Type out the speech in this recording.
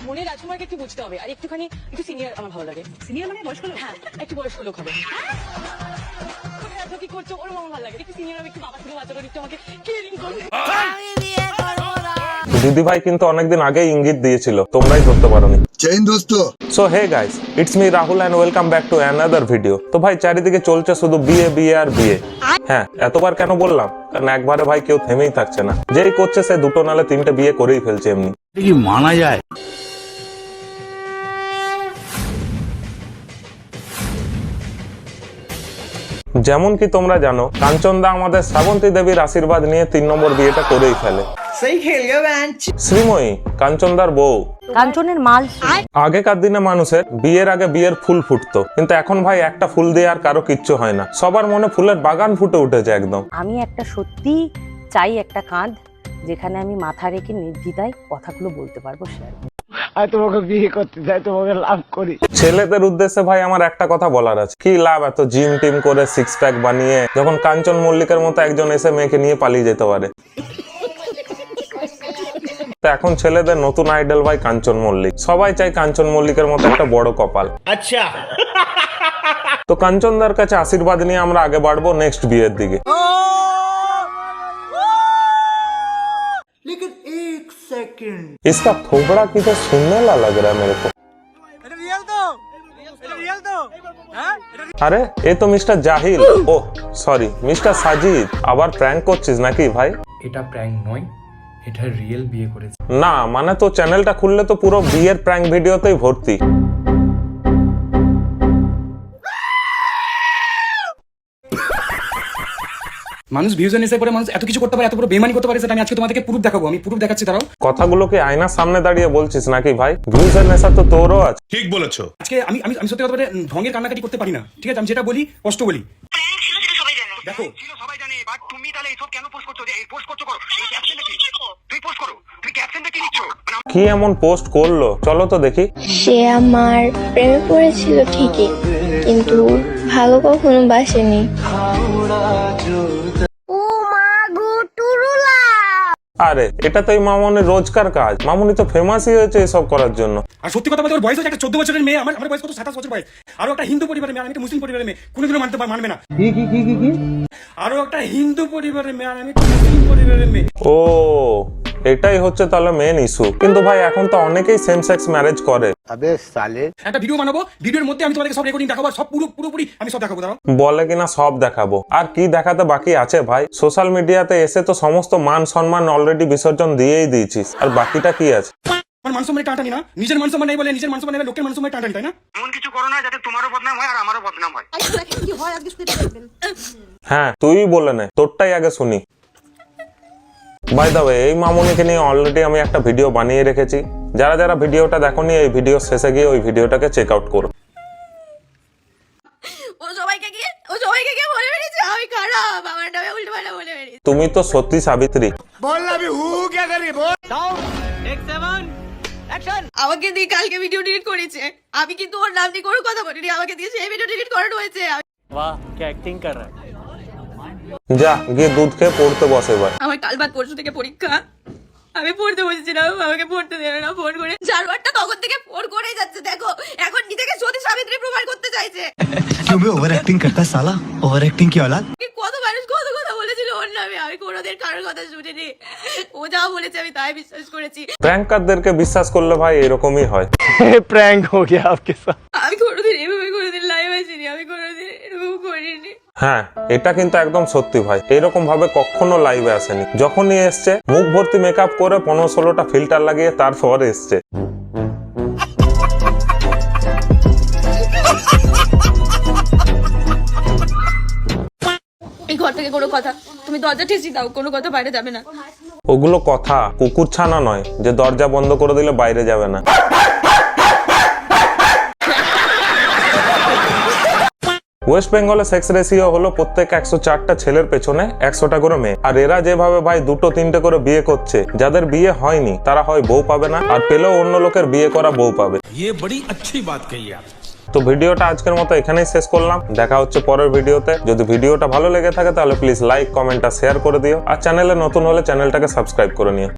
মনে রাজকুমারকে একটু বুঝতে হবে, আর একটুখানি একটু সিনিয়র আমার ভালো লাগে। সিনিয়র মানে বয়স্ক লোক? হ্যাঁ, একটু বয়স্ক লোক হবে। কি করছো ওর আমার ভালো লাগে, একটু সিনিয়র হবে, একটু বাবা থেকে বাচ্চা করে একটু আমাকে কেয়ারিং করবে। দিদি ভাই কিন্তু অনেকদিন আগেই ইঙ্গিত দিয়েছিল, তোমরাই ধরতে পারোনি। জয় দোস্ত। So hey guys, it's me Rahul and welcome back to another video. তো ভাই চারিদিকে চলছে শুধু বিয়ে বিয়ে আর বিয়ে। হ্যাঁ, এতবার কেন বললাম, কারণ একবারে ভাই কেউ থেমেই থাকছে না। যেই করছে সে দুটো নালে তিনটে বিয়ে করেই ফেলছে এমনি। কি মানা যায়? যেমন কি তোমরা জানো, কাঞ্চনদা আমাদের শ্রাবন্তী দেবীর আশীর্বাদ নিয়ে 3 নম্বর বিয়েটা করেই ফেলে। শ্রীময়ী কাঞ্চনদার বউ, কাঞ্চনের মাল। আগেকার দিনে মানুষের বিয়ের আগে বিয়ের ফুল ফুটতো, কিন্তু এখন ভাই একটা ফুল দিয়ে আর কারো কিচ্ছু হয় না। সবার মনে ফুলের বাগান ফুটে উঠেছে একদম। আমি একটা সত্যি চাই, একটা কাঁধ যেখানে আমি মাথা রেখে নির্দ্বিধায় কথাগুলো বলতে পারবো, শেয়ার তোমাকে বিয়ে করতে চাই, তোমাকে লাভ করি। ছেলেদের উদ্দেশ্যে ভাই আমার একটা কথা বলার আছে, কি লাভ এত জিম টিম করে সিক্স প্যাক বানিয়ে, যখন কাঞ্চন মল্লিকের মতো একজন এসে মেয়েকে নিয়ে পালিয়ে যেতে পারে। তো এখন ছেলেদের নতুন আইডল ভাই কাঞ্চন মল্লিক। সবাই চাই কাঞ্চন মল্লিকের মতো একটা বড় কপাল। আচ্ছা, তো কাঞ্চনদার কাছে আশীর্বাদ নিয়ে আমরা আগে বাড়বো নেক্সট বিয়ের দিকে। इसका थोबड़ा किधर सुनने ला लग रहा है मेरे को। আরে এ তো মিস্টার জাহিল, ও সরি মিস্টার সাজিদ। আবার প্র্যাঙ্ক করছিস নাকি ভাই? এটা প্র্যাঙ্ক নয়, এটা রিয়েল বিয়ে করেছে। না মানে তো চ্যানেলটা খুললে তো পুরো বিয়ের প্র্যাঙ্ক ভিডিওতেই ভর্তি। মানুষ ভিউজের নেশায় পড়ে মানুষ এত কিছু করতে পারে, এত বড় বেমানি করতে পারে, সেটা আমি আজকে তোমাদেরকে প্রুফ দেখাবো। আমি প্রুফ দেখাচ্ছি, দাঁড়াও। কথাগুলোকে আয়নার সামনে দাঁড়িয়ে বলছিস নাকি ভাই? ভিউজের নেশা তো তোরও আছে। ঠিক বলেছো। আজকে আমি আমি আমি সত্যি কথা বলতে ঢঙ্গের কান্নাকাটি করতে পারি না, ঠিক আছে? আমি যেটা বলি স্পষ্ট বলি। দেখো সবাই জানে, বাট তুমি তাহলে এইসব কেন পোস্ট করছো? যে এই পোস্ট করছো, করো এই ক্যাপশনটা কি? তুই পোস্ট করো, তুই ক্যাপশনটা কি লিখছো? কি এমন পোস্ট করলো চলো তো দেখি। সে আমার প্রেমে পড়েছিল ঠিকই, কিন্তু ভালো কখনো বাসেনি। আরে এটা তো এই মামনির রোজকার কাজ। মামনি তো ফেমাসই হয়েছে এসব করার জন্য। আর সত্যি কথা বলতে ওর বয়স হচ্ছে একটা 14 বছরের মেয়ে, আমার বয়স কত? 27 বছর বয়স। আরো একটা হিন্দু পরিবারের মেয়ে, আমি একটা মুসলিম পরিবারের মেয়ে, কোনোদিনও মানবে না। কি আরো একটা হিন্দু পরিবারের মেয়ে, আর আমি একটা মুসলিম পরিবারের মেয়ে। ও এটাই হচ্ছে তাহলে মেন ইস্যু। কিন্তু ভাই এখন তো অনেকেই সেম সেক্স ম্যারেজ করে। আবে সালে, একটা ভিডিও বানাবো, ভিডিওর মধ্যে আমি তোমাদেরকে সব রেকর্ডিং দেখাবো, আর সব পুরোপুরি আমি সব দেখাবো। দাঁড়াও, বলে কিনা সব দেখাবো, আর কি দেখাতে বাকি আছে ভাই? সোশ্যাল মিডিয়াতে এসে তো সমস্ত মান সম্মান অলরেডি বিসর্জন দিয়েই দিয়েছিস, আর বাকিটা কি আছে? আমার মান সম্মানে টানটানি না, নিজের মান সম্মান নেই বলে নিজের মান সম্মান নেই, লোকের মান সম্মানে টানটানি, তাই না? এমন কিছু করো না যাতে তোমারও বদনাম হয় আর আমারও বদনাম হয়। হ্যাঁ তুই বলে নে, তোরটাই আগে শুনি। বাই দ্য ওয়ে, এই মামুনিকে নিয়ে অলরেডি আমি একটা ভিডিও বানিয়ে রেখেছি। যারা যারা ভিডিওটা দেখোনি, এই ভিডিও শেষে গিয়ে ওই ভিডিওটাকে চেক আউট করো। তুমি তো সত্যি সাবিত্রী। আমাকে দিয়ে কালকে ভিডিও ডিলিট করেছে, আমি কিন্তু ওর নাম দিয়ে কোনো কথা বলিনি, আমাকে দিয়ে সেই ভিডিও ডিলিট করানো হয়েছে। বাহ কি অ্যাক্টিং কর রহা है। যা গিয়ে দুধ খেয়ে পড়তে বস এবার। আমার কাল বাদ পরশু থেকে পরীক্ষা, আমি পড়তে বসেছিলাম, আমাকে পড়তে দেবে না, ফোন করে জারওয়ারটা তখন থেকে ফোন করেই যাচ্ছে। দেখো এখন নিজেকে সতী সাবিত্রী প্রমাণ করতে চাইছে। क्यों बे ओवर एक्टिंग करता है साला, ओवर एक्टिंग की औलाद। কত মানুষ কত কথা বলেছিল ওর নামে, আমি কোনোদিন কারোর কথা শুনিনি। ও যা বলেছে আমি তাই বিশ্বাস করেছি। প্র্যাঙ্কারদেরকে বিশ্বাস করলে ভাই এরকমই হয়। प्रैंक हो गया आपके साथ। আমি কোনোদিন এভাবে কোনোদিন লাইভ আসিনি, আমি কোনোদিন এরকম করিনি। হ্যাঁ এটা কিন্তু একদম সত্যি ভাই, এরকম ভাবে কখনো লাইভে আসেনি। যখনই এসছে মুখ ভর্তি মেকআপ করে 15-16টা ফিল্টার লাগিয়ে তারপর এসছে। এই ঘর থেকে কোনো কথা, তুমি দরজা ঠেসি দাও, কোনো কথা বাইরে যাবে না। ওগুলো কথা, কুকুর ছানা নয় যে দরজা বন্ধ করে দিলে বাইরে যাবে না। ওয়েস্ট বেঙ্গলে সেক্স রেশিও হলো প্রত্যেক 104টা ছেলের পেছনে 100টা করে মেয়ে। আর এরা যেভাবে ভাই 2-3টে করে বিয়ে করছে, যাদের বিয়ে হয়নি তারা হয় বউ পাবে না, আর পেলেও অন্য লোকের বিয়ে করা বউ পাবে। ये बड़ी अच्छी बात कही आप। তো ভিডিওটা আজকের মতো এখানেই শেষ করলাম। দেখা হচ্ছে পরের ভিডিওতে। যদি ভিডিওটা ভালো লেগে থাকে তাহলে প্লিজ লাইক, কমেন্ট আর শেয়ার করে দিও। আর চ্যানেলে নতুন হলে চ্যানেলটাকে সাবস্ক্রাইব করে নিও।